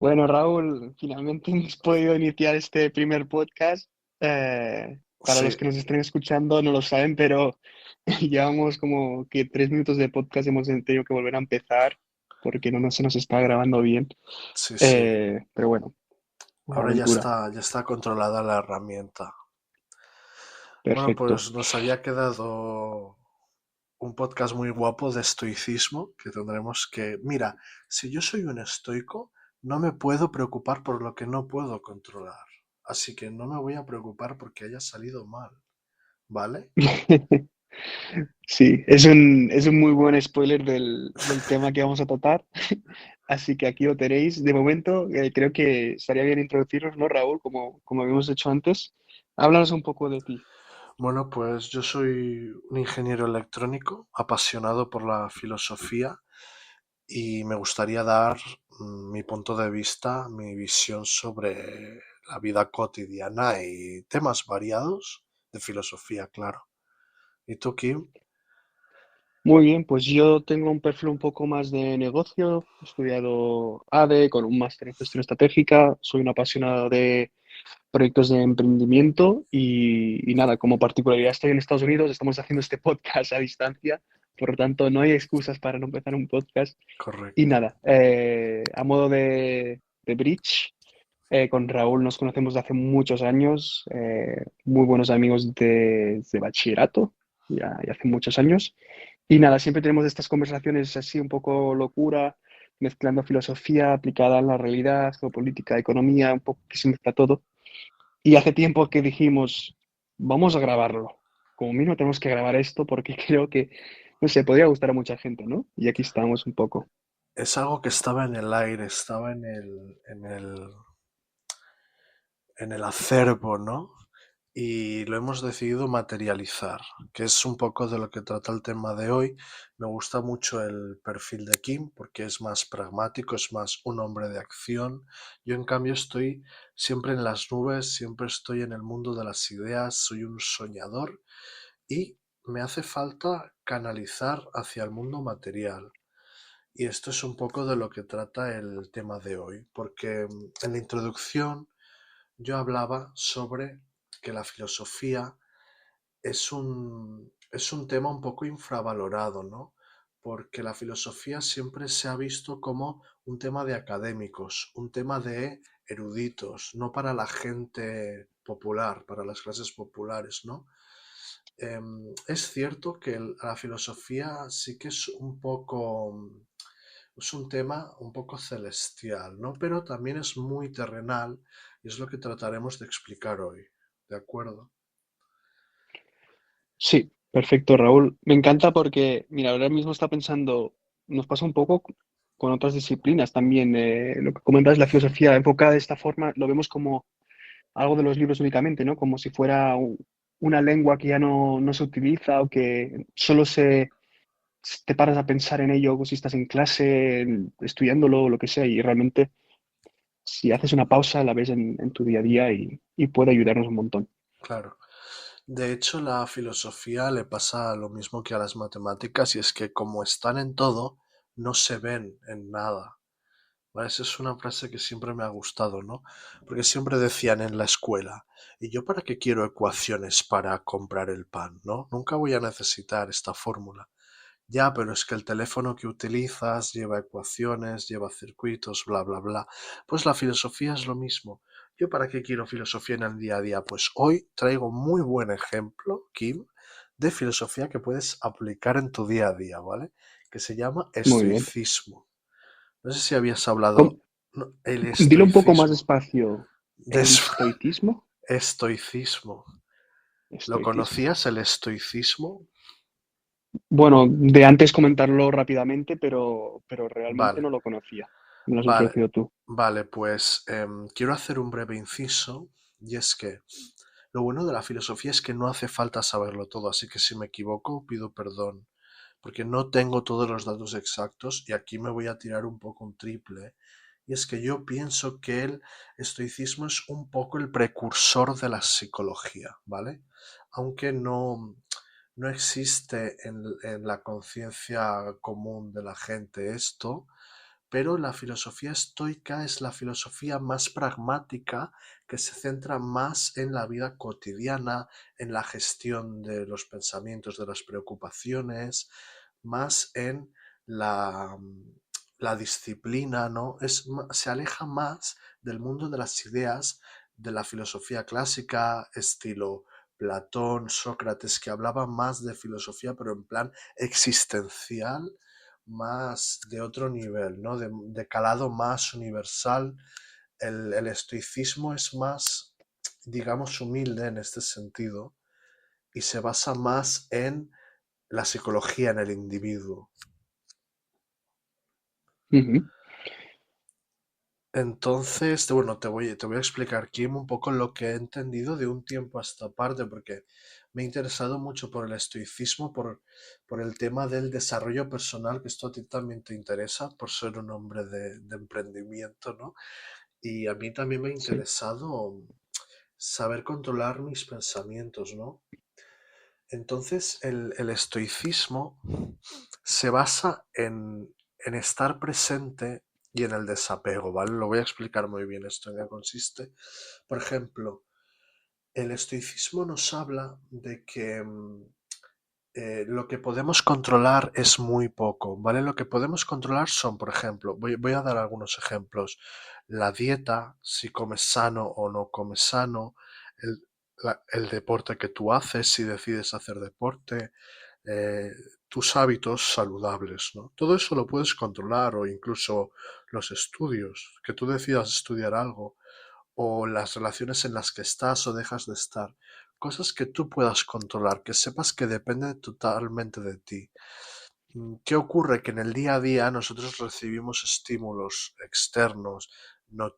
Bueno, Raúl, finalmente hemos podido iniciar este primer podcast. Para Sí, los que nos estén escuchando no lo saben, pero llevamos como que 3 minutos de podcast, hemos tenido que volver a empezar porque no se nos está grabando bien. sí, sí. Pero bueno, una Ahora aventura. ya está controlada la herramienta. Bueno, Perfecto. pues nos había quedado un podcast muy guapo de estoicismo que tendremos que... Mira, si yo soy un estoico, no me puedo preocupar por lo que no puedo controlar. Así que no me voy a preocupar porque haya salido mal, ¿vale? Sí, es un muy buen spoiler del tema que vamos a tratar. Así que aquí lo tenéis. De momento, creo que estaría bien introducirnos, ¿no, Raúl? Como habíamos hecho antes. Háblanos un poco de ti. Bueno, pues yo soy un ingeniero electrónico apasionado por la filosofía y me gustaría dar mi punto de vista, mi visión sobre la vida cotidiana y temas variados de filosofía, claro. ¿Y tú, Kim? Muy bien, pues yo tengo un perfil un poco más de negocio. He estudiado ADE con un máster en gestión estratégica. Soy un apasionado de proyectos de emprendimiento y nada, como particularidad estoy en Estados Unidos. Estamos haciendo este podcast a distancia. Por lo tanto, no hay excusas para no empezar un podcast. Y Correcto. nada, a modo de bridge, con Raúl nos conocemos de hace muchos años, muy buenos amigos de bachillerato, ya hace muchos años. Y nada, siempre tenemos estas conversaciones así un poco locura, mezclando filosofía aplicada a la realidad, geopolítica, economía, un poco que se mezcla todo. Y hace tiempo que dijimos, vamos a grabarlo. Como mínimo tenemos que grabar esto porque creo que, no sé, podría gustar a mucha gente, ¿no? Y aquí estamos un poco. Es algo que estaba en el aire, estaba en el acervo, ¿no? Y lo hemos decidido materializar, que es un poco de lo que trata el tema de hoy. Me gusta mucho el perfil de Kim porque es más pragmático, es más un hombre de acción. Yo en cambio estoy siempre en las nubes, siempre estoy en el mundo de las ideas, soy un soñador y me hace falta canalizar hacia el mundo material. Y esto es un poco de lo que trata el tema de hoy, porque en la introducción yo hablaba sobre que la filosofía es un tema un poco infravalorado, ¿no? Porque la filosofía siempre se ha visto como un tema de académicos, un tema de eruditos, no para la gente popular, para las clases populares, ¿no? Es cierto que la filosofía sí que es un poco, es un tema un poco celestial, ¿no? Pero también es muy terrenal y es lo que trataremos de explicar hoy, ¿de acuerdo? Sí, perfecto, Raúl. Me encanta porque, mira, ahora mismo está pensando, nos pasa un poco con otras disciplinas también. Lo que comentas, la filosofía enfocada de esta forma, lo vemos como algo de los libros únicamente, ¿no? Como si fuera una lengua que ya no se utiliza o que solo te paras a pensar en ello si estás en clase, estudiándolo o lo que sea, y realmente si haces una pausa la ves en tu día a día y puede ayudarnos un montón. Claro. De hecho, la filosofía le pasa lo mismo que a las matemáticas y es que como están en todo, no se ven en nada. ¿Vale? Esa es una frase que siempre me ha gustado, ¿no? Porque siempre decían en la escuela, ¿y yo para qué quiero ecuaciones para comprar el pan, ¿no? Nunca voy a necesitar esta fórmula. Ya, pero es que el teléfono que utilizas lleva ecuaciones, lleva circuitos, bla, bla, bla. Pues la filosofía es lo mismo. ¿Yo para qué quiero filosofía en el día a día? Pues hoy traigo muy buen ejemplo, Kim, de filosofía que puedes aplicar en tu día a día, ¿vale? Que se llama Muy bien. estoicismo. No sé si habías ¿Cómo- hablado, no, el Dilo un poco más estoicismo. despacio. ¿El Des- estoicismo? estoicismo. ¿Lo Estoicismo. conocías, el estoicismo? Bueno, de antes comentarlo rápidamente, pero realmente Vale. no lo conocía. Me lo has Vale, introducido tú. vale, pues quiero hacer un breve inciso y es que lo bueno de la filosofía es que no hace falta saberlo todo, así que si me equivoco pido perdón, porque no tengo todos los datos exactos y aquí me voy a tirar un poco un triple. Y es que yo pienso que el estoicismo es un poco el precursor de la psicología, ¿vale? Aunque no existe en la conciencia común de la gente esto, pero la filosofía estoica es la filosofía más pragmática que se centra más en la vida cotidiana, en la gestión de los pensamientos, de las preocupaciones, más en la, la disciplina, ¿no? Se aleja más del mundo de las ideas de la filosofía clásica, estilo Platón, Sócrates, que hablaban más de filosofía, pero en plan existencial, más de otro nivel, ¿no? De calado más universal. El estoicismo es más, digamos, humilde en este sentido y se basa más en la psicología, en el individuo. Ujú. Entonces, bueno, te voy a explicar, Kim, un poco lo que he entendido de un tiempo a esta parte, porque me he interesado mucho por el estoicismo, por el tema del desarrollo personal, que esto a ti también te interesa, por ser un hombre de emprendimiento, ¿no? Y a mí también me ha Sí. interesado saber controlar mis pensamientos, ¿no? Entonces, el estoicismo se basa en estar presente y en el desapego, ¿vale? Lo voy a explicar muy bien esto en qué consiste. Por ejemplo, el estoicismo nos habla de que lo que podemos controlar es muy poco, ¿vale? Lo que podemos controlar son, por ejemplo, voy a dar algunos ejemplos. La dieta, si comes sano o no comes sano, el, el deporte que tú haces, si decides hacer deporte, eh, tus hábitos saludables, ¿no? Todo eso lo puedes controlar o incluso los estudios, que tú decidas estudiar algo o las relaciones en las que estás o dejas de estar. Cosas que tú puedas controlar, que sepas que depende totalmente de ti. ¿Qué ocurre? Que en el día a día nosotros recibimos estímulos externos,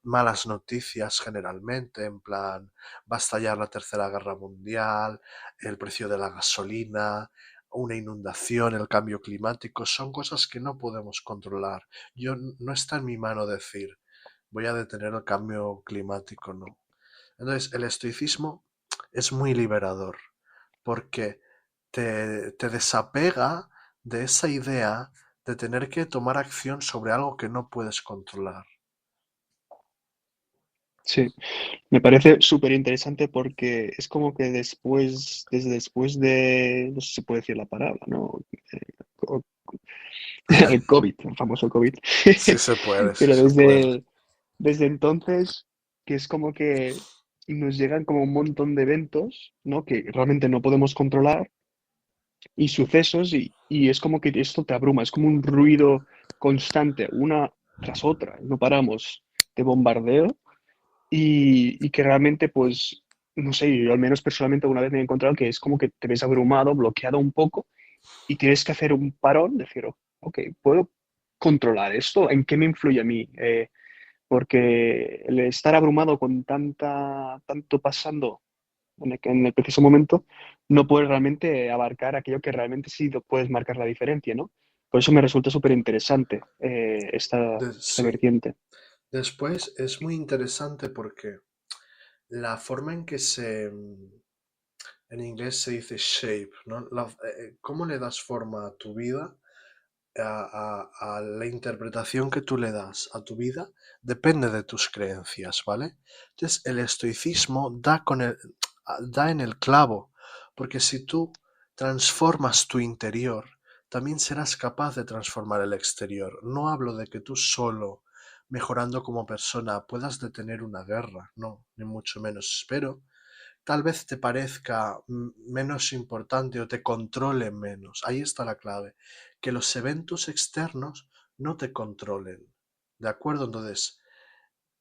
malas noticias generalmente, en plan, va a estallar la Tercera Guerra Mundial, el precio de la gasolina, una inundación, el cambio climático, son cosas que no podemos controlar. No está en mi mano decir, voy a detener el cambio climático, no. Entonces, el estoicismo es muy liberador porque te desapega de esa idea de tener que tomar acción sobre algo que no puedes controlar. Sí, me parece súper interesante porque es como que desde después de, no sé si se puede decir la palabra, ¿no? Eh, co- El COVID, el famoso COVID. Sí Pero se puede. desde entonces, que es como que nos llegan como un montón de eventos, ¿no? Que realmente no podemos controlar y sucesos y es como que esto te abruma, es como un ruido constante, una tras otra, no paramos de bombardeo y que realmente, pues, no sé, yo al menos personalmente alguna vez me he encontrado que es como que te ves abrumado, bloqueado un poco y tienes que hacer un parón, decir, ok, ¿puedo controlar esto? ¿En qué me influye a mí? Porque el estar abrumado con tanto pasando en el preciso momento, no puedes realmente abarcar aquello que realmente sí puedes marcar la diferencia, ¿no? Por eso me resulta súper interesante esta Sí. vertiente. Después es muy interesante porque la forma en que en inglés se dice shape, ¿no? ¿Cómo le das forma a tu vida? A la interpretación que tú le das a tu vida depende de tus creencias, ¿vale? Entonces, el estoicismo da en el clavo, porque si tú transformas tu interior, también serás capaz de transformar el exterior. No hablo de que tú solo, mejorando como persona, puedas detener una guerra, no, ni mucho menos. Espero tal vez te parezca menos importante o te controle menos. Ahí está la clave. Que los eventos externos no te controlen. ¿De acuerdo? Entonces,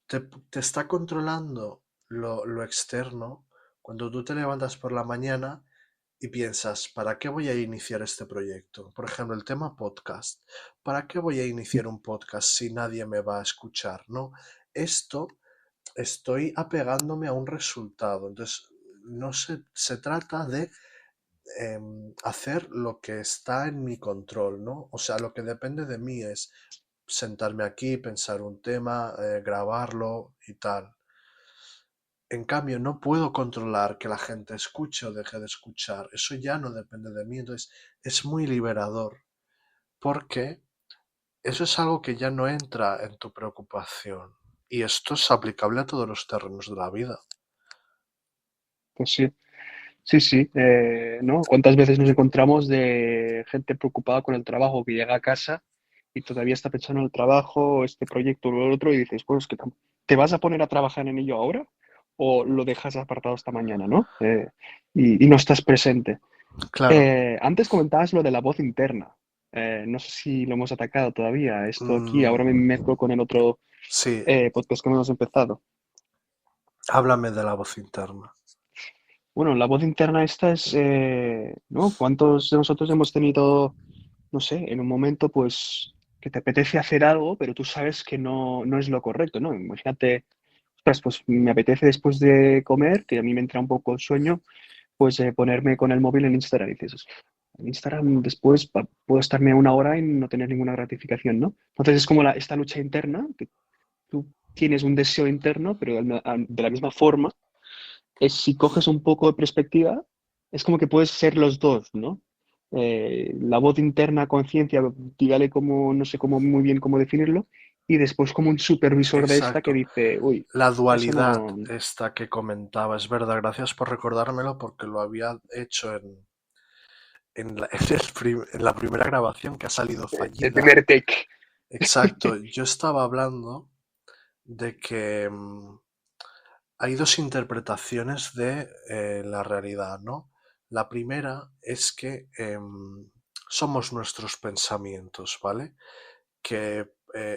te está controlando lo externo cuando tú te levantas por la mañana y piensas, ¿para qué voy a iniciar este proyecto? Por ejemplo, el tema podcast. ¿Para qué voy a iniciar un podcast si nadie me va a escuchar? No, esto estoy apegándome a un resultado. Entonces, no se trata de hacer lo que está en mi control, ¿no? O sea, lo que depende de mí es sentarme aquí, pensar un tema, grabarlo y tal. En cambio, no puedo controlar que la gente escuche o deje de escuchar. Eso ya no depende de mí. Entonces, es muy liberador porque eso es algo que ya no entra en tu preocupación. Y esto es aplicable a todos los terrenos de la vida. Pues sí, sí, sí, ¿no? ¿Cuántas veces nos encontramos de gente preocupada con el trabajo que llega a casa y todavía está pensando en el trabajo, este proyecto o lo otro y dices, pues que te vas a poner a trabajar en ello ahora o lo dejas apartado esta mañana, ¿no? Y no estás presente. Claro. Antes comentabas lo de la voz interna. No sé si lo hemos atacado todavía. Esto aquí, ahora me mm, mezclo con el otro sí, podcast que hemos empezado. háblame de la voz interna. Bueno, la voz interna esta es, ¿no? ¿Cuántos de nosotros hemos tenido, no sé, en un momento, pues, que te apetece hacer algo, pero tú sabes que no es lo correcto, ¿no? Imagínate, ostras, pues me apetece después de comer, que a mí me entra un poco el sueño, pues ponerme con el móvil en Instagram. Y dices, en Instagram después puedo estarme una hora y no tener ninguna gratificación, ¿no? Entonces es como esta lucha interna, que tú tienes un deseo interno, pero de la misma forma es si coges un poco de perspectiva, es como que puedes ser los dos, ¿no? La voz interna, conciencia, dígale como, no sé cómo muy bien cómo definirlo, y después como un supervisor de esta que Exacto. dice, uy, La eso dualidad no, esta que comentaba, es verdad, gracias por recordármelo porque lo había hecho en la primera grabación que ha salido el fallida. primer take. Exacto, yo estaba hablando de que hay dos interpretaciones de la realidad, ¿no? La primera es que somos nuestros pensamientos, ¿vale? Que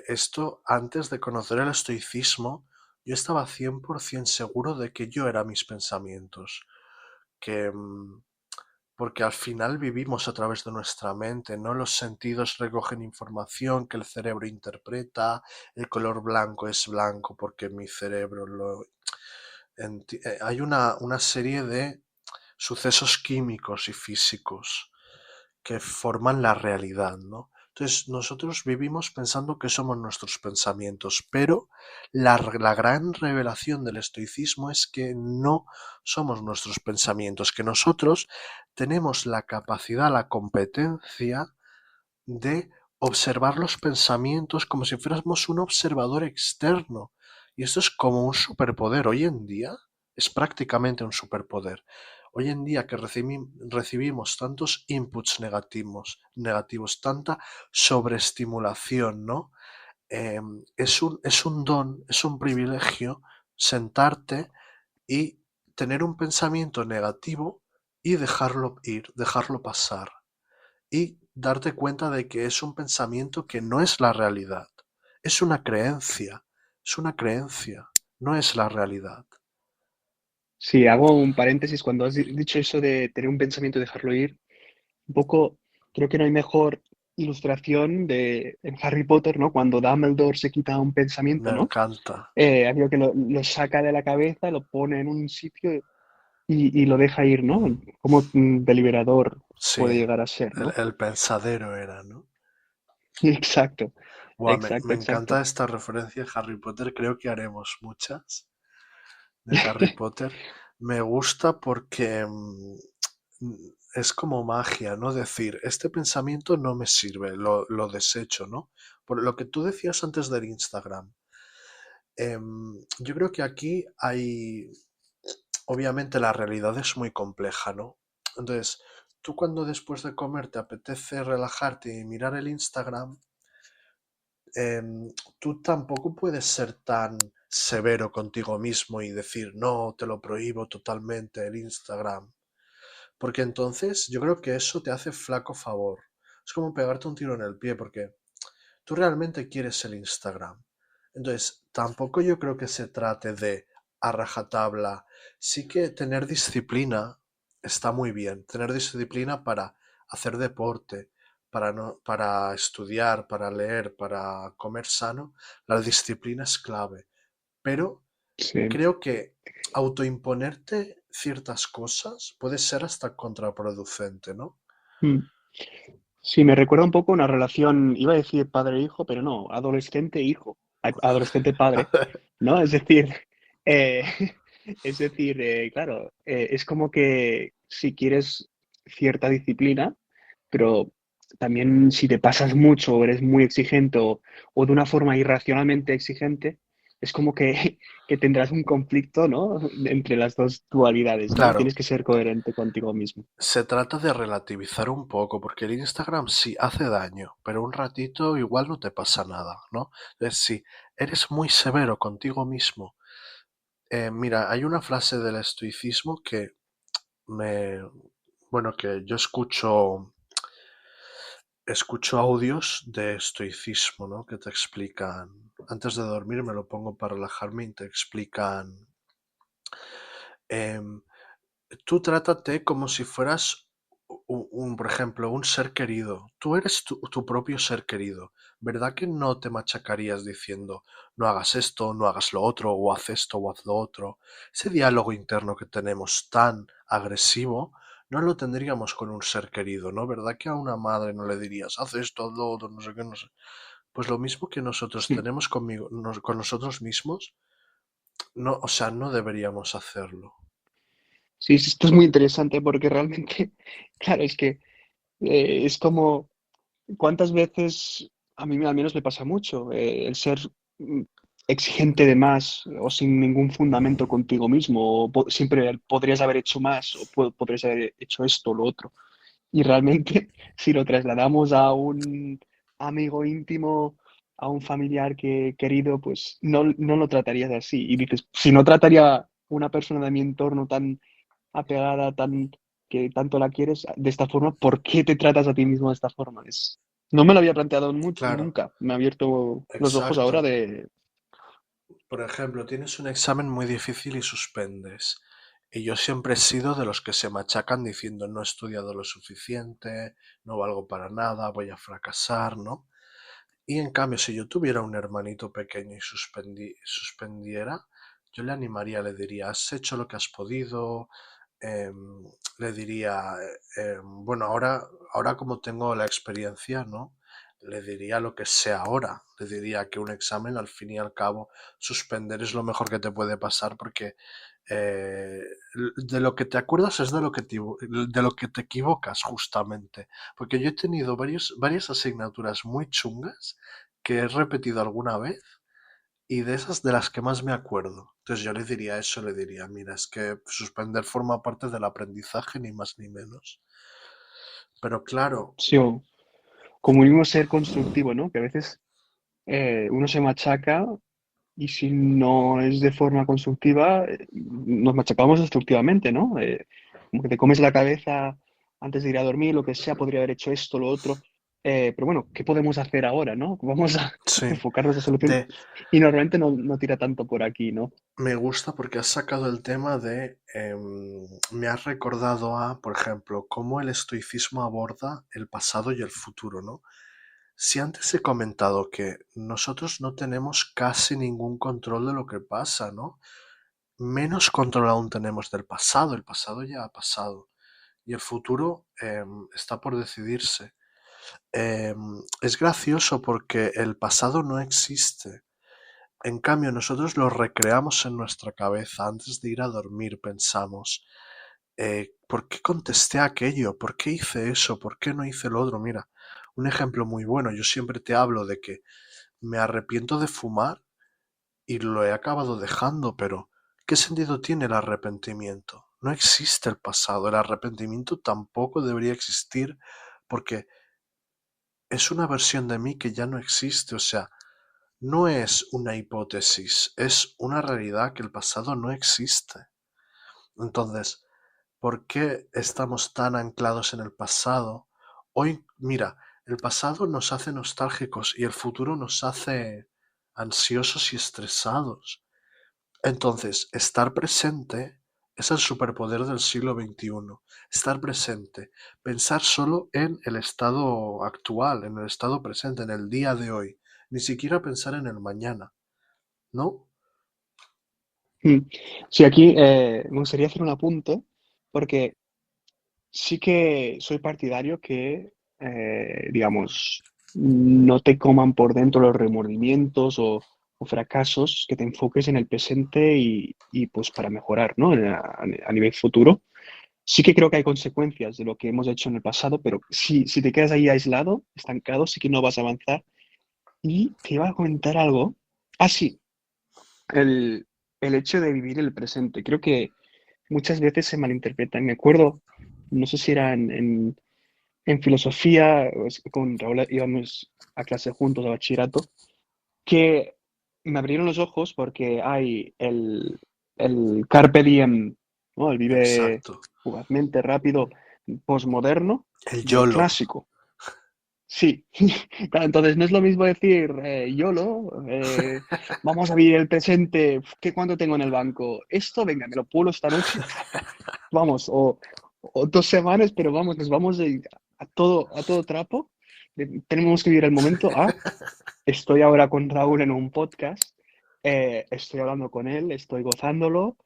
esto, antes de conocer el estoicismo, yo estaba 100% seguro de que yo era mis pensamientos, que porque al final vivimos a través de nuestra mente, ¿no? Los sentidos recogen información que el cerebro interpreta, el color blanco es blanco porque mi cerebro lo... hay una serie de sucesos químicos y físicos que forman la realidad, ¿no? Entonces nosotros vivimos pensando que somos nuestros pensamientos, pero la gran revelación del estoicismo es que no somos nuestros pensamientos, que nosotros tenemos la capacidad, la competencia de observar los pensamientos como si fuéramos un observador externo. Y esto es como un superpoder. Hoy en día es prácticamente un superpoder. Hoy en día que recibimos tantos inputs negativos, tanta sobreestimulación, ¿no? Es un don, es un privilegio sentarte y tener un pensamiento negativo y dejarlo ir, dejarlo pasar y darte cuenta de que es un pensamiento que no es la realidad, es una creencia, es una creencia, no es la realidad. Sí, hago un paréntesis cuando has dicho eso de tener un pensamiento y dejarlo ir. Un poco, creo que no hay mejor ilustración de en Harry Potter, ¿no? Cuando Dumbledore se quita un pensamiento, Me ¿no? encanta. Aquello que lo saca de la cabeza, lo pone en un sitio y lo deja ir, ¿no? Como deliberador Sí, puede llegar a ser, ¿no? el pensadero era, ¿no? Exacto, Buah, exacto, me encanta exacto. esta referencia a Harry Potter, creo que haremos muchas de Harry Potter. Me gusta porque es como magia, ¿no? Decir, este pensamiento no me sirve, lo desecho, ¿no? Por lo que tú decías antes del Instagram. Yo creo que aquí hay, obviamente la realidad es muy compleja, ¿no? Entonces, tú cuando después de comer te apetece relajarte y mirar el Instagram, tú tampoco puedes ser tan severo contigo mismo y decir, no, te lo prohíbo totalmente el Instagram. Porque entonces yo creo que eso te hace flaco favor. Es como pegarte un tiro en el pie porque tú realmente quieres el Instagram. Entonces, tampoco yo creo que se trate de a rajatabla. Sí que tener disciplina está muy bien. Tener disciplina para hacer deporte, para, no, para estudiar, para leer, para comer sano, la disciplina es clave. Pero Sí. creo que autoimponerte ciertas cosas puede ser hasta contraproducente, ¿no? Mm. Sí, me recuerda un poco una relación, iba a decir padre-hijo, pero no, adolescente-hijo, adolescente-padre, ¿no? Es decir, eh, es decir, claro, es como que si quieres cierta disciplina, pero también si te pasas mucho o eres muy exigente o de una forma irracionalmente exigente, es como que, que tendrás un conflicto, ¿no? Entre las dos dualidades, ¿no? Claro, Tienes que ser coherente contigo mismo. se trata de relativizar un poco, porque el Instagram sí hace daño, pero un ratito igual no te pasa nada, ¿no? Entonces, si eres muy severo contigo mismo, mira, hay una frase del estoicismo que me, bueno, que yo escucho audios de estoicismo, ¿no? Que te explican, antes de dormir me lo pongo para relajarme y te explican, em, tú trátate como si fueras por ejemplo, un ser querido. Tú eres tu propio ser querido. ¿Verdad que no te machacarías diciendo no hagas esto, no hagas lo otro, o haz esto o haz lo otro? Ese diálogo interno que tenemos tan agresivo, no lo tendríamos con un ser querido, ¿no? ¿Verdad que a una madre no le dirías haz esto, haz lo otro, no sé qué, no sé? Pues lo mismo que nosotros Sí, tenemos con nosotros mismos, no, o sea, no deberíamos hacerlo. sí, sí, esto es muy interesante porque realmente, claro, es que es como, ¿cuántas veces a mí al menos me pasa mucho el ser mm, exigente de más o sin ningún fundamento contigo mismo, o siempre podrías haber hecho más o podrías haber hecho esto o lo otro. Y realmente, si lo trasladamos a un amigo íntimo, a un familiar querido, pues no lo tratarías así. Y dices, si no trataría a una persona de mi entorno tan apegada, tan que tanto la quieres de esta forma, ¿por qué te tratas a ti mismo de esta forma? No me lo había planteado Claro, nunca. Me ha abierto los ojos ahora exacto. de... Por ejemplo, tienes un examen muy difícil y suspendes. Y yo siempre he sido de los que se machacan diciendo no he estudiado lo suficiente, no valgo para nada, voy a fracasar, ¿no? Y en cambio, si yo tuviera un hermanito pequeño y suspendiera, yo le animaría, le diría, has hecho lo que has podido, le diría, bueno, ahora como tengo la experiencia, ¿no? Le diría lo que sé ahora, le diría que un examen al fin y al cabo suspender es lo mejor que te puede pasar porque eh, de lo que te acuerdas es de lo que te equivocas justamente, porque yo he tenido varias asignaturas muy chungas que he repetido alguna vez y de esas de las que más me acuerdo. Entonces yo le diría eso, le diría, mira, es que suspender forma parte del aprendizaje, ni más ni menos. Pero claro, Sí, o como mismo ser constructivo, ¿no? Que a veces uno se machaca y si no es de forma constructiva, nos machacamos destructivamente, ¿no? Como que te comes la cabeza antes de ir a dormir, lo que sea, podría haber hecho esto, lo otro. Pero bueno, ¿qué podemos hacer ahora, no? Vamos a sí, enfocarnos en la solución. de, Y normalmente no tira tanto por aquí, ¿no? me gusta porque has sacado el tema me has recordado a, por ejemplo, cómo el estoicismo aborda el pasado y el futuro, ¿no? Si antes he comentado que nosotros no tenemos casi ningún control de lo que pasa, ¿no? Menos control aún tenemos del pasado, el pasado ya ha pasado y el futuro está por decidirse. Es gracioso porque el pasado no existe. En cambio, nosotros lo recreamos en nuestra cabeza. Antes de ir a dormir pensamos, ¿por qué contesté aquello? ¿Por qué hice eso? ¿Por qué no hice lo otro? Mira, un ejemplo muy bueno. Yo siempre te hablo de que me arrepiento de fumar y lo he acabado dejando, pero ¿qué sentido tiene el arrepentimiento? No existe el pasado. El arrepentimiento tampoco debería existir porque es una versión de mí que ya no existe. O sea, no es una hipótesis, es una realidad que el pasado no existe. Entonces, ¿por qué estamos tan anclados en el pasado? Hoy, mira, el pasado nos hace nostálgicos y el futuro nos hace ansiosos y estresados. Entonces, estar presente es el superpoder del siglo XXI. Estar presente, pensar solo en el estado actual, en el estado presente, en el día de hoy. Ni siquiera pensar en el mañana, ¿no? Mm. Sí, aquí me gustaría hacer un apunte, porque sí que soy partidario que, digamos, no te coman por dentro los remordimientos o fracasos, que te enfoques en el presente y pues para mejorar, ¿no? A nivel futuro. Sí que creo que hay consecuencias de lo que hemos hecho en el pasado, pero si te quedas ahí aislado, estancado, sí que no vas a avanzar. Y te iba a comentar algo. Ah, sí, el, el hecho de vivir el presente. Creo que muchas veces se malinterpreta. Y me acuerdo, no sé si era en filosofía, con Raúl íbamos a clase juntos, a bachillerato, que me abrieron los ojos porque hay el carpe diem, ¿no? El vive Exacto. fugazmente, rápido, posmoderno, El y el YOLO. clásico. Sí, claro, entonces no es lo mismo decir YOLO, vamos a vivir el presente, ¿qué cuánto tengo en el banco? Esto, venga, me lo pulo esta noche, vamos, o 2 semanas, pero vamos, nos vamos a todo trapo, tenemos que vivir el momento, estoy ahora con Raúl en un podcast, estoy hablando con él, estoy gozándolo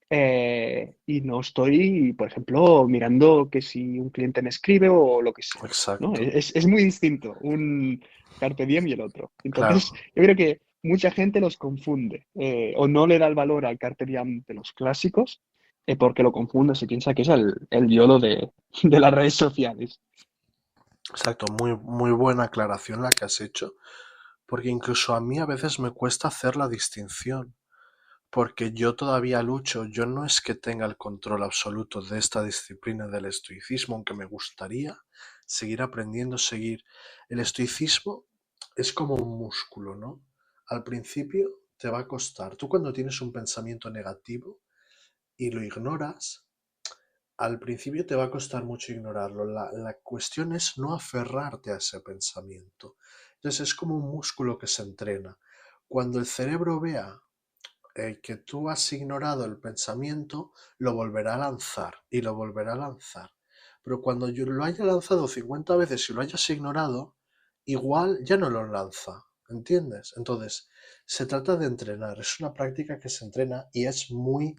y no estoy, por ejemplo, mirando que si un cliente me escribe o lo que sea, ¿no? Exacto. Es muy distinto un Carpe Diem y el otro. Entonces, Claro. yo creo que mucha gente los confunde o no le da el valor al Carpe Diem de los clásicos porque lo confunde, se piensa que es el YOLO de las redes sociales. Exacto. Muy, muy buena aclaración la que has hecho. Porque incluso a mí a veces me cuesta hacer la distinción. Porque yo todavía lucho, yo no es que tenga el control absoluto de esta disciplina del estoicismo, aunque me gustaría seguir aprendiendo, seguir. El estoicismo es como un músculo, ¿no? Al principio te va a costar. Tú cuando tienes un pensamiento negativo y lo ignoras, al principio te va a costar mucho ignorarlo. La cuestión es no aferrarte a ese pensamiento. Entonces es como un músculo que se entrena. Cuando el cerebro vea que tú has ignorado el pensamiento, lo volverá a lanzar y lo volverá a lanzar. Pero cuando yo lo haya lanzado 50 veces y lo hayas ignorado, igual ya no lo lanza. ¿Entiendes? Entonces, se trata de entrenar. Es una práctica que se entrena y es muy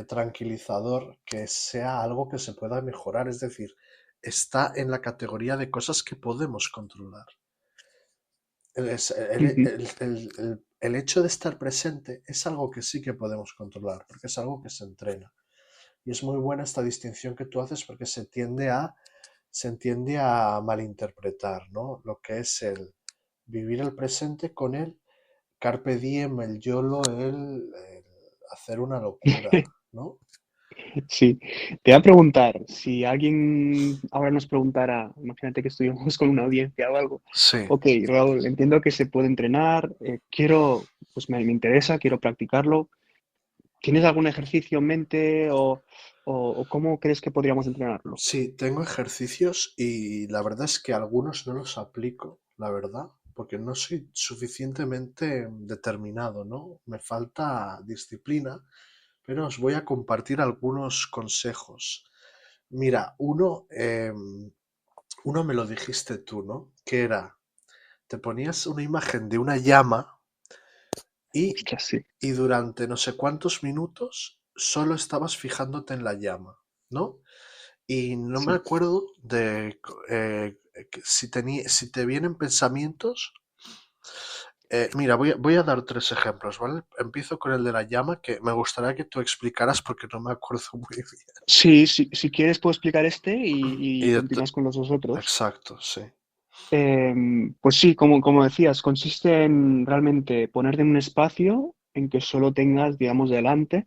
tranquilizador que sea algo que se pueda mejorar. Es decir, está en la categoría de cosas que podemos controlar. Ujú. El hecho de estar presente es algo que sí que podemos controlar, porque es algo que se entrena. Y es muy buena esta distinción que tú haces porque se entiende a malinterpretar, ¿no? Lo que es el vivir el presente con el carpe diem, el YOLO, el hacer una locura, ¿no? Sí, te voy a preguntar, si alguien ahora nos preguntara, imagínate que estuviéramos con una audiencia o algo, Sí. ok, Raúl, entiendo que se puede entrenar, quiero, pues me interesa, quiero practicarlo, ¿tienes algún ejercicio en mente o cómo crees que podríamos entrenarlo? Sí, tengo ejercicios y la verdad es que algunos no los aplico, la verdad, porque no soy suficientemente determinado, ¿no? Me falta disciplina, pero os voy a compartir algunos consejos. Mira, uno me lo dijiste tú, ¿no? Que era, te ponías una imagen de una llama y, Ostras, sí, y durante no sé cuántos minutos solo estabas fijándote en la llama, ¿no? Y no me sí. acuerdo de si te vienen pensamientos. Mira, voy a dar tres ejemplos, ¿vale? Empiezo con el de la llama, que me gustaría que tú explicaras porque no me acuerdo muy bien. Sí, sí, si quieres puedo explicar este Y y continúas con los dos otros. exacto, sí. Pues sí, como decías, consiste en realmente ponerte en un espacio en que solo tengas, digamos, delante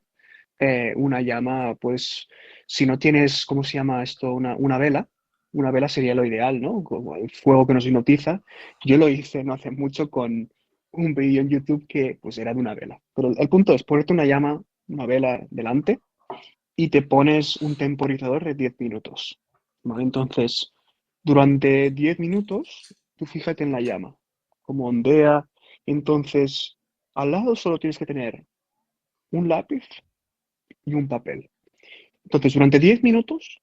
una llama, pues si no tienes, ¿cómo se llama esto? Una vela sería lo ideal, ¿no? Como el fuego que nos hipnotiza. Yo lo hice no hace mucho con un vídeo en YouTube que pues era de una vela. Pero el punto es ponerte una llama, una vela delante y te pones un temporizador de 10 minutos, ¿vale? Entonces, durante 10 minutos, tú fíjate en la llama, como ondea. Entonces, al lado solo tienes que tener un lápiz y un papel. Entonces, durante 10 minutos,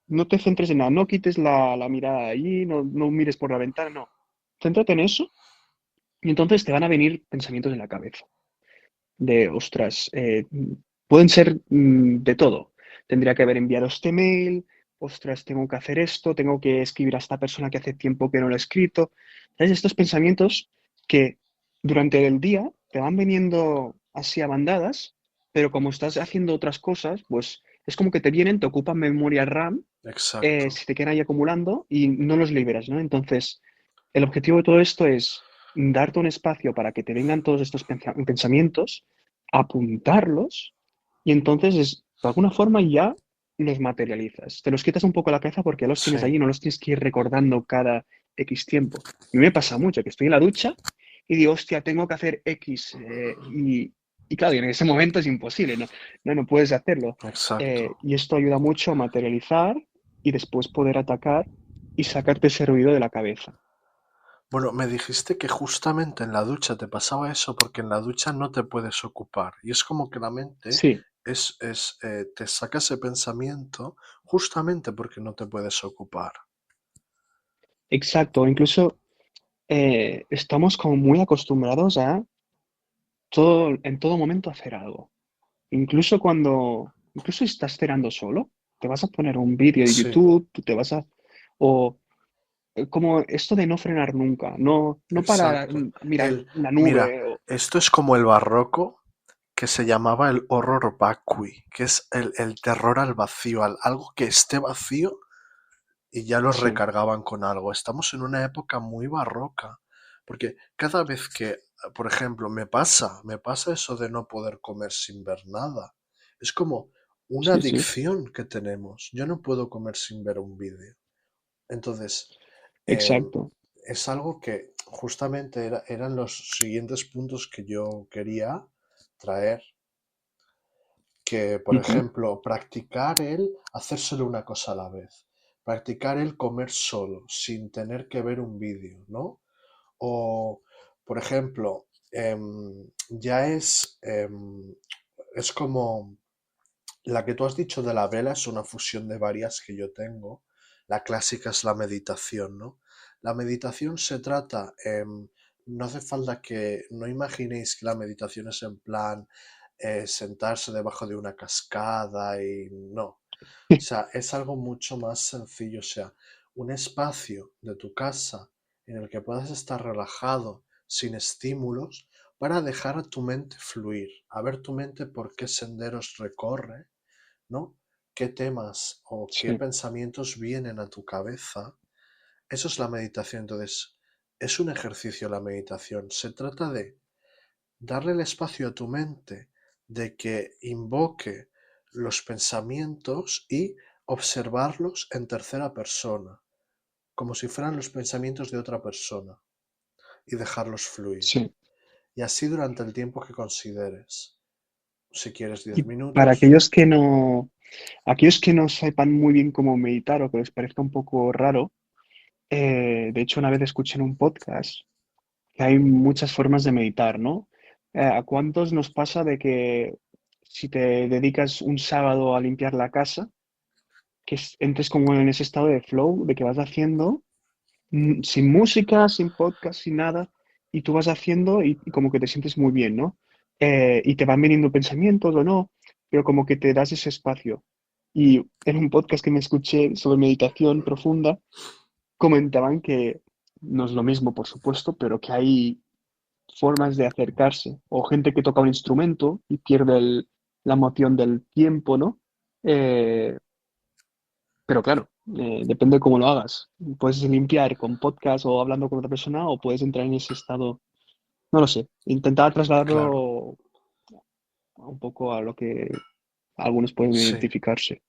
no te centres en nada, no quites la mirada allí, no mires por la ventana, no. Céntrate en eso y entonces te van a venir pensamientos en la cabeza de, ostras, pueden ser de todo. Tendría que haber enviado este mail, ostras, tengo que hacer esto, tengo que escribir a esta persona que hace tiempo que no lo he escrito. ¿Sabes? Estos pensamientos que durante el día te van viniendo así a bandadas, pero como estás haciendo otras cosas, pues es como que te vienen, te ocupan memoria RAM, exacto. se te quedan ahí acumulando y no los liberas, ¿no? Entonces, el objetivo de todo esto es darte un espacio para que te vengan todos estos pensamientos, apuntarlos y entonces de alguna forma ya los materializas. Te los quitas un poco de la cabeza porque ya los tienes Sí, allí, no los tienes que ir recordando cada X tiempo. A mí me pasa mucho que estoy en la ducha y digo, hostia, tengo que hacer X. Y claro, y en ese momento es imposible, no puedes hacerlo. exacto. Y esto ayuda mucho a materializar y después poder atacar y sacarte ese ruido de la cabeza. Bueno, me dijiste que justamente en la ducha te pasaba eso porque en la ducha no te puedes ocupar. Y es como que la mente Sí, te saca ese pensamiento justamente porque no te puedes ocupar. exacto. Incluso estamos como muy acostumbrados a en todo momento hacer algo. Incluso si estás cenando solo, te vas a poner un vídeo de Sí, YouTube, tú te vas a, o como esto de no frenar nunca, no para exacto. mirar la Mira, nube, esto es como el barroco que se llamaba el horror vacui, que es el terror al vacío, algo que esté vacío y ya lo sí, recargaban con algo. Estamos en una época muy barroca, porque cada vez que, por ejemplo, me pasa eso de no poder comer sin ver nada. Es como una sí, sí, adicción que tenemos. Yo no puedo comer sin ver un vídeo. Entonces, em, exacto. es algo que justamente eran los siguientes puntos que yo quería traer, que, por Ujú, ejemplo, practicar el hacer solo una cosa a la vez, practicar el comer solo, sin tener que ver un vídeo, ¿no? O, por ejemplo, es como la que tú has dicho de la vela, es una fusión de varias que yo tengo. La clásica es la meditación, ¿no? La meditación se trata, no hace falta que, no imaginéis que la meditación es en plan sentarse debajo de una cascada y no. O sea, es algo mucho más sencillo, o sea, un espacio de tu casa en el que puedas estar relajado, sin estímulos, para dejar a tu mente fluir, a ver tu mente por qué senderos recorre, ¿no? ¿Qué temas o qué sí, pensamientos vienen a tu cabeza? Eso es la meditación. Entonces, es un ejercicio la meditación. Se trata de darle el espacio a tu mente de que invoque los pensamientos y observarlos en tercera persona, como si fueran los pensamientos de otra persona, y dejarlos fluir. sí. Y así durante el tiempo que consideres. Si quieres 10 Y para minutos, aquellos que no sepan muy bien cómo meditar o que les parezca un poco raro, de hecho, una vez escuché en un podcast que hay muchas formas de meditar, ¿no? ¿A cuántos nos pasa de que si te dedicas un sábado a limpiar la casa, que entres como en ese estado de flow, de que vas haciendo sin música, sin podcast, sin nada, y tú vas haciendo y como que te sientes muy bien, ¿no? Y te van viniendo pensamientos o no, pero como que te das ese espacio. Y en un podcast que me escuché sobre meditación profunda, comentaban que no es lo mismo, por supuesto, pero que hay formas de acercarse, o gente que toca un instrumento y pierde la emoción del tiempo, ¿no? Eh, pero claro, depende de cómo lo hagas. Puedes limpiar con podcast o hablando con otra persona o puedes entrar en ese estado, no lo sé, intentar claro, trasladarlo un poco a lo que algunos pueden sí. identificarse.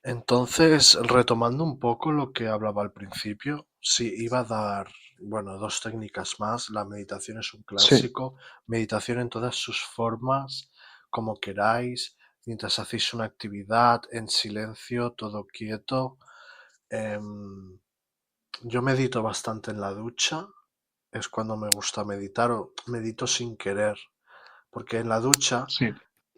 Entonces, retomando un poco lo que hablaba al principio, sí, iba a dar, bueno, dos técnicas más. La meditación es un Sí, clásico. Meditación en todas sus formas, como queráis, mientras hacéis una actividad, en silencio, todo quieto. Em, yo medito bastante en la ducha, es cuando me gusta meditar o medito sin querer, porque sí.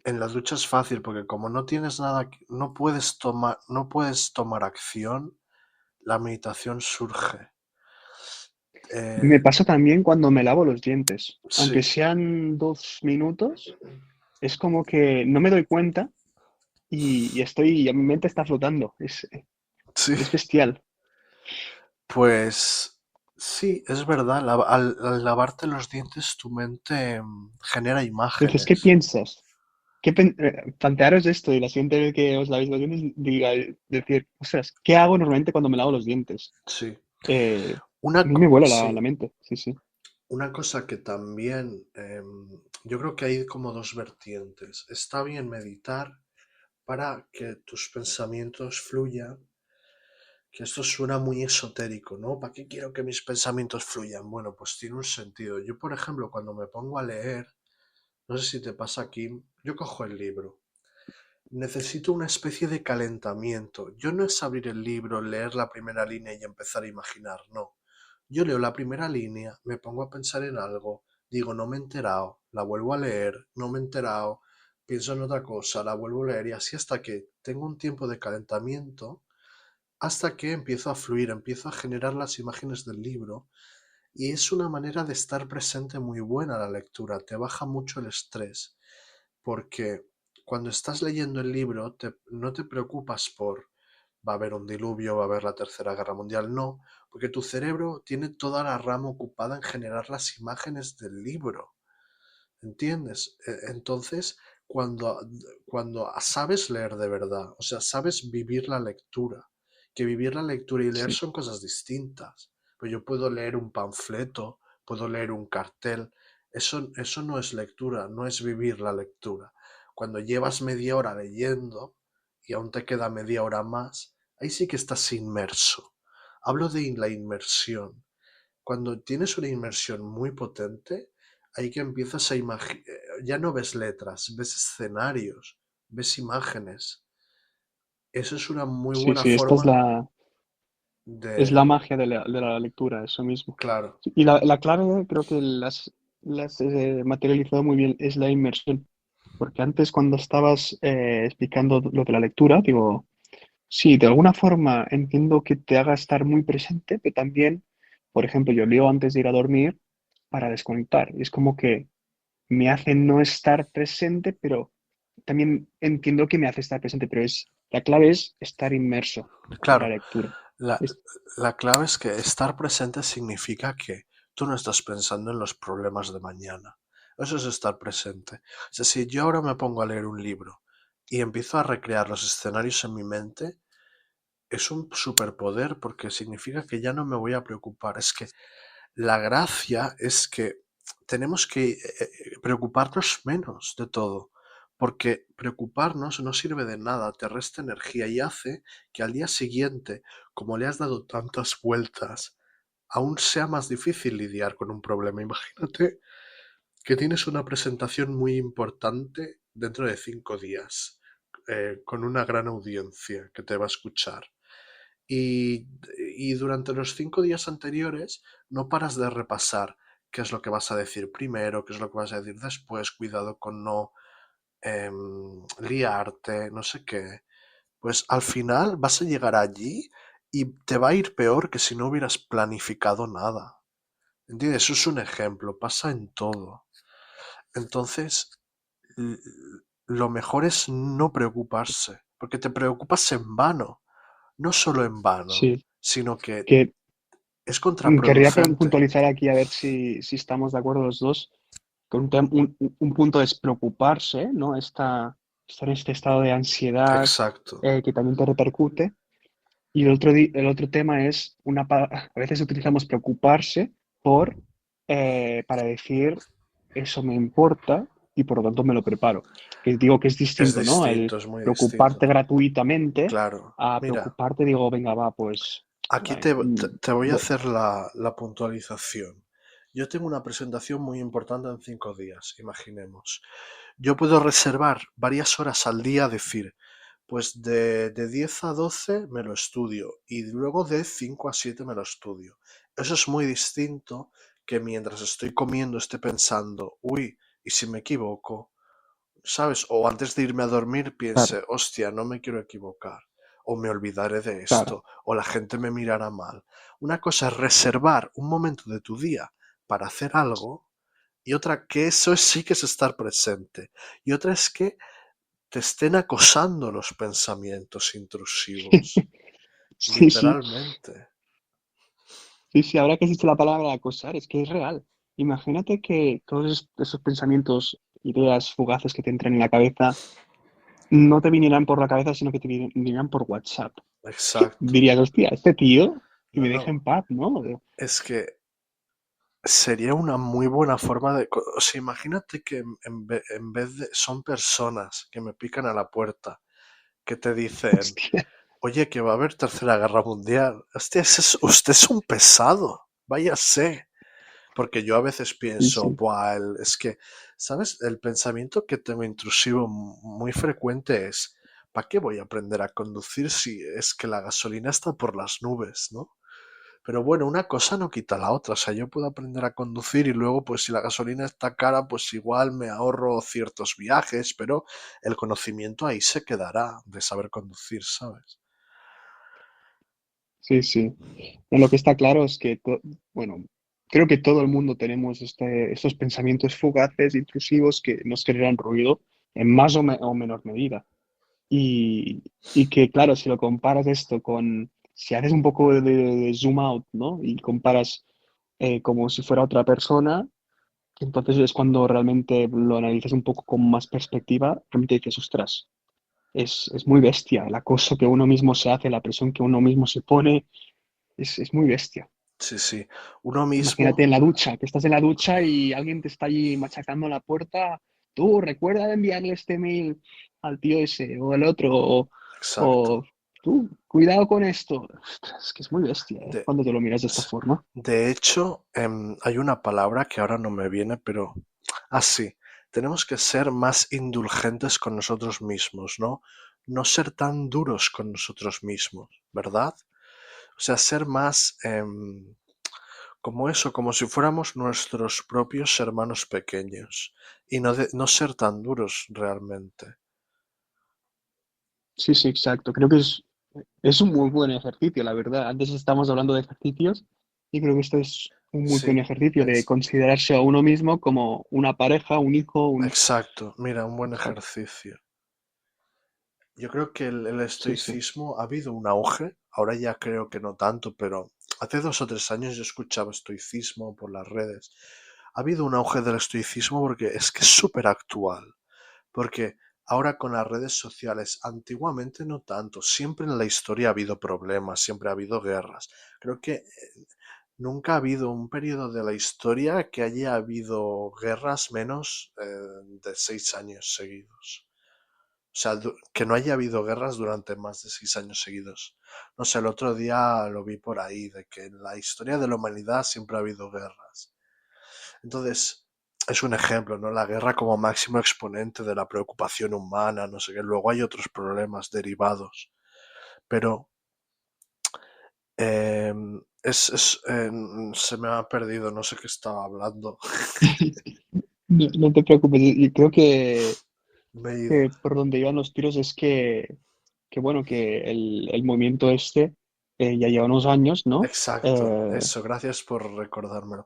en la ducha es fácil porque como no tienes nada, no puedes tomar acción, la meditación surge. Me Eh, pasa también cuando me lavo los dientes. Aunque sí, sean 2 minutos, es como que no me doy cuenta y mi mente está flotando. sí, Es bestial. pues sí, es verdad. Al lavarte los dientes tu mente genera Entonces, ¿qué imágenes. piensas? plantearos esto y la siguiente vez que os lavéis los dientes, decir, ostras, ¿qué hago normalmente cuando me lavo los dientes? Sí. A mí me vuela la Sí, mente, sí, sí. una cosa que también yo creo que hay como dos vertientes. Está bien meditar para que tus pensamientos fluyan, que esto suena muy esotérico, ¿no? ¿Para qué quiero que mis pensamientos fluyan? Bueno, pues tiene un sentido. Yo, por ejemplo, cuando me pongo a leer, no sé si te pasa aquí, yo cojo el libro. Necesito una especie de calentamiento. Yo no es abrir el libro, leer la primera línea y empezar a imaginar, no. Yo leo la primera línea, me pongo a pensar en algo, digo, no me he enterado, la vuelvo a leer, no me he enterado, pienso en otra cosa, la vuelvo a leer y así hasta que tengo un tiempo de calentamiento, hasta que empiezo a fluir, empiezo a generar las imágenes del libro y es una manera de estar presente muy buena la lectura, te baja mucho el estrés, porque cuando estás leyendo el libro no te preocupas por va a haber un diluvio, va a haber la Tercera Guerra Mundial, no, porque tu cerebro tiene toda la rama ocupada en generar las imágenes del libro, ¿entiendes? Entonces, cuando, cuando sabes leer de verdad, o sea, sabes vivir la lectura, que vivir la lectura y leer Sí, son cosas distintas. Pero yo puedo leer un panfleto, puedo leer un cartel, eso no es lectura, no es vivir la lectura. Cuando llevas media hora leyendo y aún te queda media hora más, ahí sí que estás inmerso. Hablo de la inmersión. Cuando tienes una inmersión muy potente, ahí que empiezas a imaginar, ya no ves letras, ves escenarios, ves imágenes. Eso es una muy sí, buena sí, esta forma es la de... magia de la lectura, eso mismo. Claro, Sí, y la clave creo que las materializado muy bien, es la inmersión. Porque antes cuando estabas explicando lo de la lectura, digo, sí, de alguna forma entiendo que te haga estar muy presente, pero también, por ejemplo, yo leo antes de ir a dormir para desconectar. Y es como que me hace no estar presente, pero también entiendo que me hace estar presente, pero la clave es estar inmerso en la claro. lectura. La, Es- la clave es que estar presente significa que tú no estás pensando en los problemas de mañana. Eso es estar presente. O sea, si yo ahora me pongo a leer un libro y empiezo a recrear los escenarios en mi mente, es un superpoder porque significa que ya no me voy a preocupar. Es que la gracia es que tenemos que preocuparnos menos de todo, porque preocuparnos no sirve de nada, te resta energía y hace que al día siguiente, como le has dado tantas vueltas, aún sea más difícil lidiar con un problema. Imagínate que tienes una presentación muy importante dentro de 5 días, con una gran audiencia que te va a escuchar. Y, y durante los 5 días anteriores no paras de repasar qué es lo que vas a decir primero, qué es lo que vas a decir después, cuidado con no liarte, no sé qué. Pues al final vas a llegar allí y te va a ir peor que si no hubieras planificado nada. ¿Entiendes? Eso es un ejemplo, pasa en todo. Entonces, l- lo mejor es no preocuparse, porque te preocupas en vano, no solo en vano, sí, sino que que es querría contraproducente. puntualizar aquí a ver si estamos de acuerdo los dos. Que un punto es preocuparse, ¿no? Estar en este estado de ansiedad Exacto. que también te repercute. Y el otro tema es, a veces utilizamos preocuparse para decir, eso me importa y por lo tanto me lo preparo. Que digo que es Es distinto, ¿no? El distinto, es muy preocuparte distinto. gratuitamente Claro. a Mira, preocuparte, digo, venga, va, pues aquí ay, te voy a voy- hacer la puntualización. Yo tengo una presentación muy importante en 5 días, imaginemos. Yo puedo reservar varias horas al día, decir, pues de 10 a 12 me lo estudio y luego de 5 a 7 me lo estudio. Eso es muy distinto que mientras estoy comiendo esté pensando, uy, ¿y si me equivoco? ¿Sabes? O antes de irme a dormir piense, claro, hostia, no me quiero equivocar. O me olvidaré de esto. claro. O la gente me mirará mal. Una cosa es reservar un momento de tu día para hacer algo. Y otra que eso sí que es estar presente. Y otra es que te estén acosando los pensamientos intrusivos. Sí, sí. Literalmente. Sí, sí, ahora que existe la palabra acosar, es que es real. Imagínate que todos esos pensamientos ideas fugaces que te entran en la cabeza no te vinieran por la cabeza, sino que te vinieran por WhatsApp. Exacto. Dirías, hostia, este tío, que No, me deje no. en paz, ¿no? Es que sería una muy buena forma de... O sea, imagínate que en vez de... Son personas que me pican a la puerta, que te dicen, Hostia, oye, que va a haber tercera guerra mundial. Hostia, usted es un pesado. Váyase. Porque yo a veces sí, pienso, sí, buah, es que, ¿sabes? El pensamiento que tengo intrusivo muy frecuente es, ¿para qué voy a aprender a conducir si es que la gasolina está por las nubes, ¿no? Pero bueno, una cosa no quita la otra. O sea, yo puedo aprender a conducir y luego, pues si la gasolina está cara, pues igual me ahorro ciertos viajes, pero el conocimiento ahí se quedará de saber conducir, ¿sabes? sí, sí. No, lo que está claro es que, bueno, creo que todo el mundo tenemos estos pensamientos fugaces, intrusivos, que nos generan ruido en más o menor medida. Y que, claro, si lo comparas esto con, si haces un poco de zoom out, ¿no? Y comparas como si fuera otra persona, entonces es cuando realmente lo analizas un poco con más perspectiva, realmente dices, ostras, es muy bestia el acoso que uno mismo se hace, la presión que uno mismo se pone, es muy bestia. Sí, sí. Uno Imagínate mismo, en la ducha, que estás en la ducha y alguien te está allí machacando la puerta. Tú, recuerda de enviarle este mail al tío ese o al otro. exacto. O tú, cuidado con esto. Ostras, es que es muy bestia, ¿eh? De, Cuando te lo miras de esta forma. De hecho, hay una palabra que ahora no me viene, pero así, tenemos que ser más indulgentes con nosotros mismos, ¿no? No ser tan duros con nosotros mismos, ¿verdad? O sea, ser más como eso, como si fuéramos nuestros propios hermanos pequeños y no ser tan duros realmente. Sí, sí, exacto. Creo que es un muy buen ejercicio, la verdad. Antes estábamos hablando de ejercicios y creo que esto es un muy Sí, buen ejercicio de es considerarse a uno mismo como una pareja, un hijo, un... exacto. Mira, un buen Exacto. ejercicio. Yo creo que el Sí, sí. estoicismo ha habido un auge, ahora ya creo que no tanto, pero hace 2 o 3 años yo escuchaba estoicismo por las redes. Ha habido un auge del estoicismo porque es que es súper actual, porque ahora con las redes sociales, antiguamente no tanto, siempre en la historia ha habido problemas, siempre ha habido guerras. Creo que nunca ha habido un periodo de la historia que haya habido guerras menos de 6 años seguidos. O sea, que no haya habido guerras durante más de 6 años seguidos. No sé, el otro día lo vi por ahí, de que en la historia de la humanidad siempre ha habido guerras. Entonces, es un ejemplo, ¿no? La guerra como máximo exponente de la preocupación humana, no sé qué. Luego hay otros problemas derivados. Pero eh, se me ha perdido, no sé qué estaba hablando. No, no te preocupes, y creo Me he ido. que por donde iban los tiros es que bueno, que el movimiento este ya lleva unos años, ¿no? Exacto, eso, gracias por recordármelo.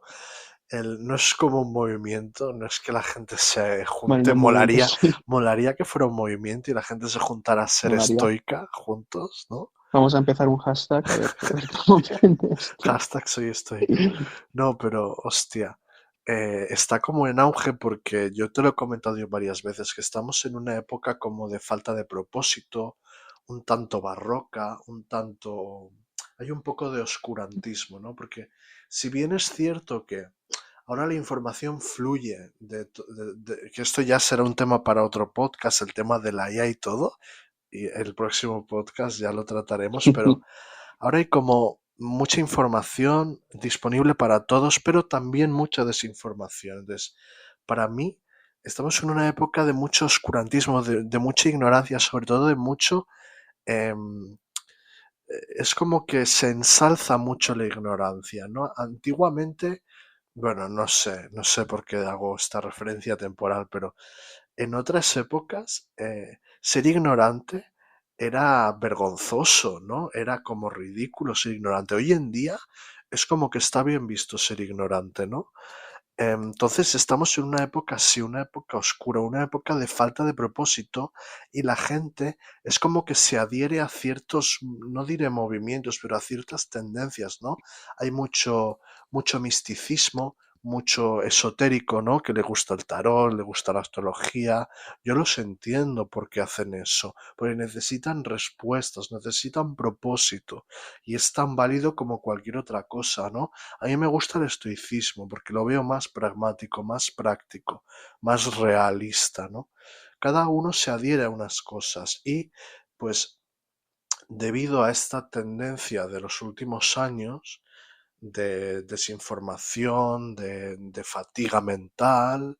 No es como un movimiento, no es que la gente se Bueno, junte, no molaría, movimientos, sí, molaría que fuera un movimiento y la gente se juntara a ser molaría. estoica juntos, ¿no? Vamos a empezar un hashtag, a ver cómo prende esto. Hashtag soy estoico. No, pero hostia, está como en auge porque yo te lo he comentado yo varias veces, que estamos en una época como de falta de propósito, un tanto barroca, un tanto... Hay un poco de oscurantismo, ¿no? Porque si bien es cierto que ahora la información fluye, que esto ya será un tema para otro podcast, el tema de la IA y todo, y el próximo podcast ya lo trataremos, pero ahora hay como mucha información disponible para todos, pero también mucha desinformación. Entonces, para mí, estamos en una época de mucho oscurantismo, de mucha ignorancia, sobre todo de mucho... em, es como que se ensalza mucho la ignorancia, ¿no? Antiguamente, bueno, no sé por qué hago esta referencia temporal, pero en otras épocas ser ignorante era vergonzoso, ¿no? Era como ridículo ser ignorante. Hoy en día es como que está bien visto ser ignorante, ¿no? Entonces estamos en una época así, una época oscura, una época de falta de propósito y la gente es como que se adhiere a ciertos, no diré movimientos, pero a ciertas tendencias, ¿no? Hay mucho misticismo, mucho esotérico, ¿no? Que le gusta el tarot, le gusta la astrología. Yo los entiendo por qué hacen eso, porque necesitan respuestas, necesitan propósito, y es tan válido como cualquier otra cosa, ¿no? A mí me gusta el estoicismo porque lo veo más pragmático, más práctico, más realista, ¿no? Cada uno se adhiere a unas cosas y, pues, debido a esta tendencia de los últimos años de desinformación, de fatiga mental,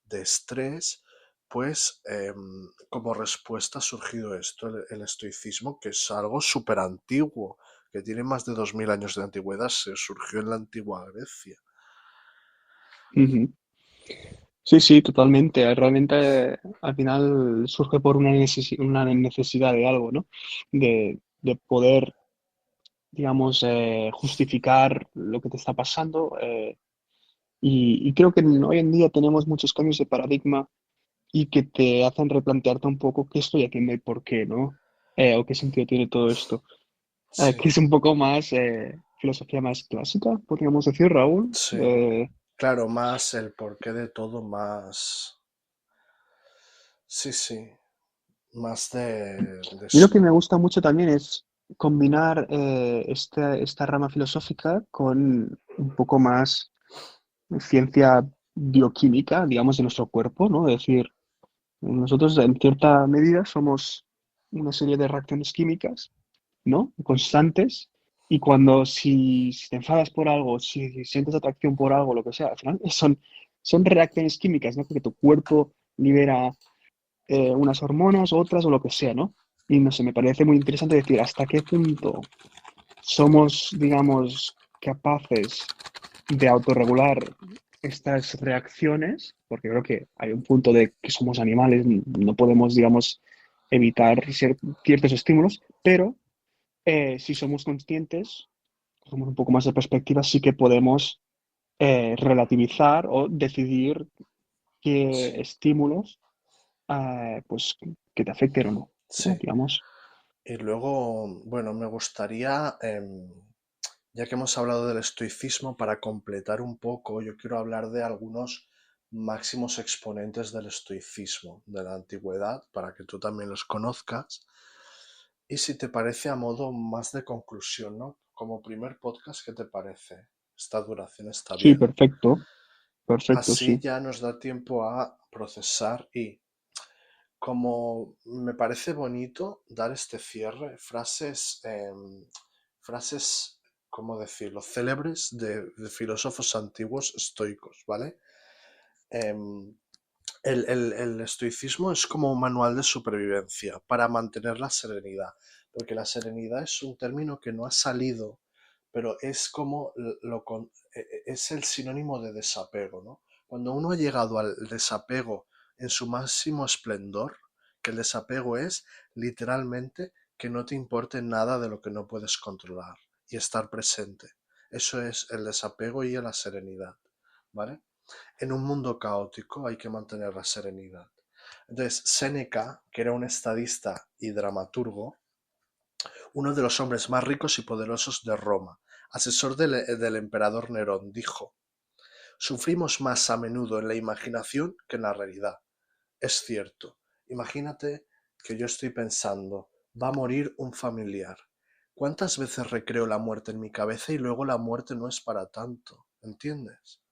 de estrés, pues como respuesta ha surgido esto, el estoicismo, que es algo súper antiguo, que tiene más de 2000 años de antigüedad, se surgió en la antigua Grecia. Ujú. Sí, sí, totalmente. Realmente al final surge por una necesidad de algo, ¿no? De poder, digamos, justificar lo que te está pasando. Y creo que hoy en día tenemos muchos cambios de paradigma y que te hacen replantearte un poco qué estoy haciendo y por qué, ¿no? O qué sentido tiene todo esto. Sí, Que es un poco más filosofía más clásica, podríamos decir, Raúl. sí, claro, más el porqué de todo, más... Sí, sí, más de Y lo que me esto. gusta mucho también es combinar esta rama filosófica con un poco más ciencia bioquímica, digamos, de nuestro cuerpo, ¿no? Es decir, nosotros en cierta medida somos una serie de reacciones químicas, ¿no? Constantes. Y cuando si te enfadas por algo, si sientes atracción por algo, lo que sea, al final son reacciones químicas, ¿no? Que tu cuerpo libera unas hormonas, otras o lo que sea, ¿no? Y no sé, me parece muy interesante decir hasta qué punto somos, digamos, capaces de autorregular estas reacciones, porque creo que hay un punto de que somos animales, no podemos, digamos, evitar ciertos estímulos, pero si somos conscientes, cogemos un poco más de perspectiva, sí que podemos relativizar o decidir qué Sí, estímulos, pues, que te afecten o no, ¿no? sí. Digamos. Y luego, bueno, me gustaría, ya que hemos hablado del estoicismo, para completar un poco, yo quiero hablar de algunos máximos exponentes del estoicismo de la antigüedad, para que tú también los conozcas. Y si te parece, a modo más de conclusión, ¿no? Como primer podcast, ¿qué te parece? Esta duración está Sí, bien. perfecto, perfecto, Así sí. ya nos da tiempo a procesar y, como me parece bonito dar este cierre, frases, ¿cómo decirlo?, célebres de filósofos antiguos estoicos, ¿vale? Em, el estoicismo es como un manual de supervivencia para mantener la serenidad, porque la serenidad es un término que no ha salido, pero es como es el sinónimo de desapego, ¿no? Cuando uno ha llegado al desapego en su máximo esplendor, que el desapego es literalmente que no te importe nada de lo que no puedes controlar y estar presente. Eso es el desapego y la serenidad, ¿vale? En un mundo caótico hay que mantener la serenidad. Entonces, Séneca, que era un estadista y dramaturgo, uno de los hombres más ricos y poderosos de Roma, asesor del emperador Nerón, dijo: sufrimos más a menudo en la imaginación que en la realidad. Es cierto, imagínate que yo estoy pensando, va a morir un familiar. ¿Cuántas veces recreo la muerte en mi cabeza y luego la muerte no es para tanto? ¿Entiendes?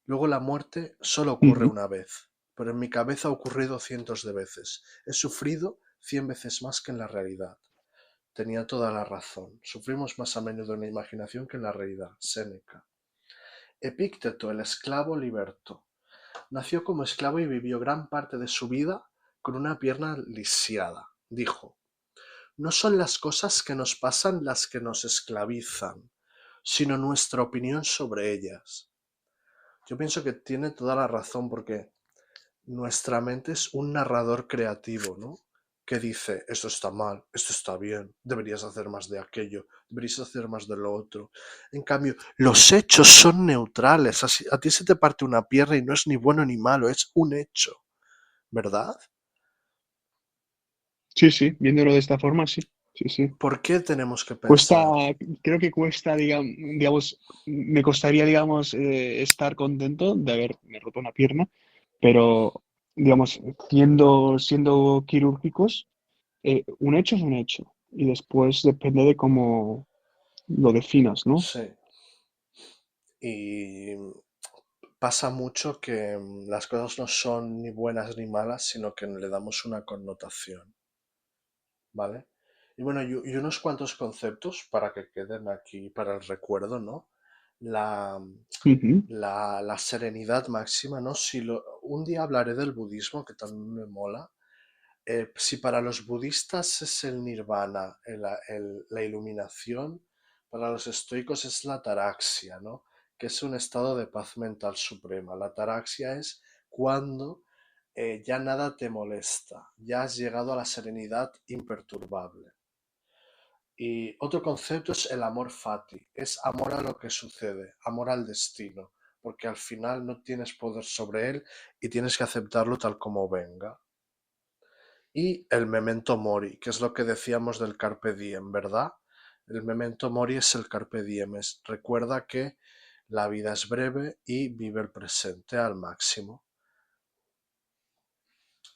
Luego la muerte solo ocurre Ujú. una vez, pero en mi cabeza ha ocurrido cientos de veces. He sufrido 100 veces más que en la realidad. Tenía toda la razón. Sufrimos más a menudo en la imaginación que en la realidad. Séneca. Epícteto, el esclavo liberto. Nació como esclavo y vivió gran parte de su vida con una pierna lisiada. Dijo: no son las cosas que nos pasan las que nos esclavizan, sino nuestra opinión sobre ellas. Yo pienso que tiene toda la razón, porque nuestra mente es un narrador creativo, ¿no? Que dice, esto está mal, esto está bien, deberías hacer más de aquello, deberías hacer más de lo otro. En cambio, los hechos son neutrales. A ti se te parte una pierna y no es ni bueno ni malo, es un hecho, ¿verdad? Sí, sí, viéndolo de esta forma, sí. sí, sí. ¿Por qué tenemos que Cuesta, pensar? creo que cuesta, digamos, me costaría, digamos, estar contento de haberme roto una pierna, pero, digamos, siendo quirúrgicos, un hecho es un hecho y después depende de cómo lo definas, ¿no? Sí. Y pasa mucho que las cosas no son ni buenas ni malas, sino que le damos una connotación, ¿vale? Y bueno, y unos cuantos conceptos para que queden aquí para el recuerdo, ¿no? La, Ujú. la serenidad máxima, ¿no? Un día hablaré del budismo, que también me mola. Si para los budistas es el nirvana, la iluminación, para los estoicos es la ataraxia, ¿no? Que es un estado de paz mental suprema. La ataraxia es cuando ya nada te molesta, ya has llegado a la serenidad imperturbable. Y otro concepto es el amor fati, es amor a lo que sucede, amor al destino, porque al final no tienes poder sobre él y tienes que aceptarlo tal como venga. Y el memento mori, que es lo que decíamos del carpe diem, ¿verdad? El memento mori es el carpe diem, recuerda que la vida es breve y vive el presente al máximo.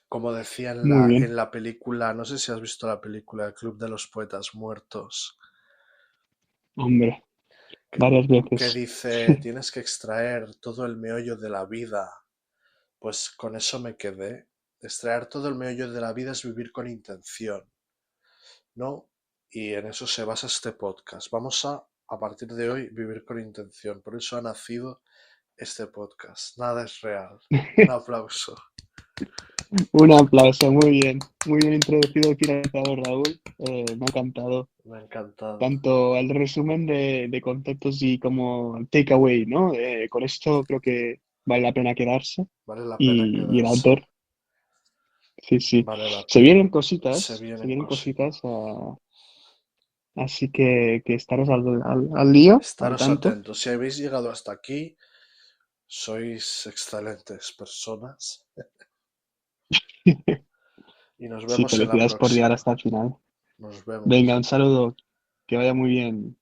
Como decía en Muy en bien, la película, no sé si has visto la película El Club de los Poetas Muertos, hombre, que, varias que veces. dice, tienes que extraer todo el meollo de la vida. Pues con eso me quedé. Extraer todo el meollo de la vida es vivir con intención, ¿no? Y en eso se basa este podcast. Vamos a partir de hoy, vivir con intención. Por eso ha nacido este podcast. Nada es real. Un aplauso. Un aplauso, muy bien introducido el finalizador, Raúl. Me ha encantado Me ha encantado. tanto el resumen de conceptos y como takeaway, ¿no? Con esto creo que vale la pena quedarse. Vale la pena Y el quedarse. autor, sí, sí. Vale la Se pena. vienen Se se vienen vienen cositas. cositas, así que estaros al lío, al Estaros tanto. atentos. Si habéis llegado hasta aquí, sois excelentes personas. Y nos Sí, vemos en la felicidades por llegar próxima. hasta el final. Nos vemos. Venga, un saludo, que vaya muy bien.